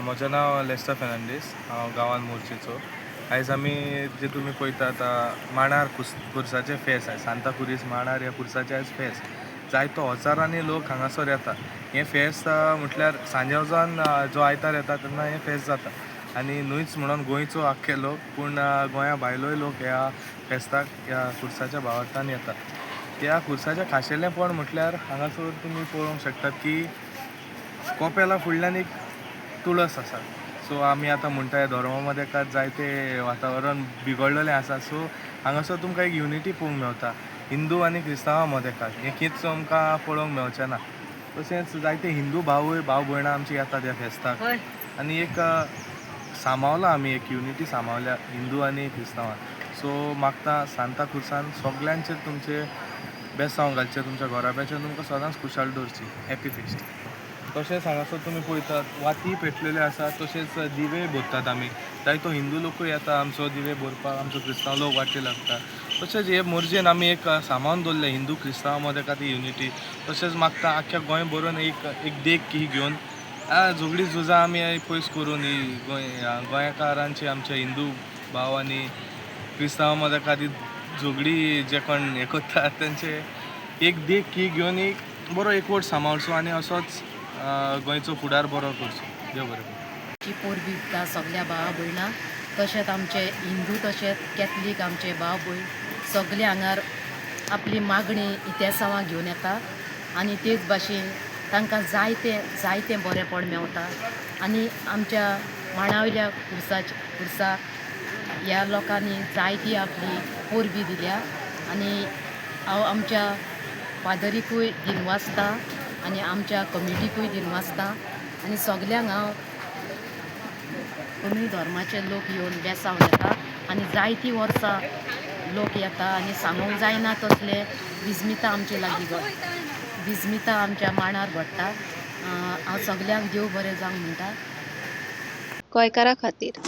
म्हजें नांव लेस्टर फेर्नांडीस, हांव गांवांत मोर्जेचो. आयज आमी जे तुमी पळयतात मांडार खुर्साचें फेस्त आयज सांताक्रुझ मांडार ह्या खुर्साचें आयज फेस्त. जायतो हजारांनी लोक हांगासर येता. हें फेस्त म्हटल्यार सांजे वचोन जो आयतार येता तेन्ना हें फेस्त जाता आनी न्हूच म्हणून गोंयचो आख्खे लोक पूण गोंया भायलोय लोक ह्या फेस्ताक ह्या खुर्साच्या भावार्थान येतात. ह्या खुर्साचें खाशेलेंपण म्हटल्यार हांगासर तुमी पळोवंक शकतात की कोपेला फुडल्यान एक तुळस आसा. सो आमी आतां म्हणटात धर्मा मदेकात जायते वातावरण बिगडलेलें आसा. सो हांगासर तुमकां एक युनिटी पळोवंक मेवता हिंदू आनी क्रिस्तांवां मदेकात. हें खींच आमकां पळोवंक मेवचें ना. तशेंच जायते हिंदू भाव भयणां आमची येतात ह्या फेस्ताक आनी एक सांबावला आमी एक युनिटी सांबावल्या हिंदू आनी क्रिस्तांवां. सो मागता सांताक्रुझान सगल्यांचेर तुमचे बेसांव घालचें, तुमच्या घोराब्याचेर तुमकां सदांच खुशाल दवरची. Happy fest. तशेंच हांगासर तुमी पळयतात वाती पेटलेल्यो आसा, तशेंच दिवे भरतात आमी. जायतो हिंदू लोकूय येता आमचो दिवे भरपाक, आमचो क्रिस्तांव लोक वाटेर लागता. तशेंच हे मोर्जेन आमी एक सांबाळून दवरलें हिंदू क्रिस्तांवां मदेकात ही युनिटी. तशेंच मागता आख्ख्या गोंय भरून एक देख ही घेवन झगडीं झुजां आमी पयस करून ही गोंयकारांची आमच्या हिंदू भाव आनी क्रिस्तांवां मदेकात ही झगडी जे कोण हें करतात तेंचे एक देख ही घेवन एक बरो एकवट सांबाळचो आनी असोच गोंयचो फुडार बरो करचो. देव बरें करूं. पोरबी सगल्या भावा भयणां, तशेंच आमचे हिंदू तशेंच कॅथलीक आमचे भाव भयण सगळे हांगार आपली मागणी इतेसांवां घेवन येता आनी तेच भाशेन तांकां जायतें बरेंपण मेवता. आनी आमच्या मांडावयल्या खुर्साक ह्या लोकांनी जायती आपली पोरबी दिल्या आनी हांव आमच्या फादरीकूय दिनवासता आनी आमच्या कमिटीकूय दिनवासता आनी सगल्यांक हांव कोणूय धर्माचे लोक येवन बेसांव घेता आनी जायतीं वर्सां लोक येता आनी सांगूंक जायना तसले विस्मिता आमचे लागीं विस्मिता आमच्या मांडार घडटा. हांव सगल्यांक देव बरें जावंक म्हणटा. गोंयकारा खातीर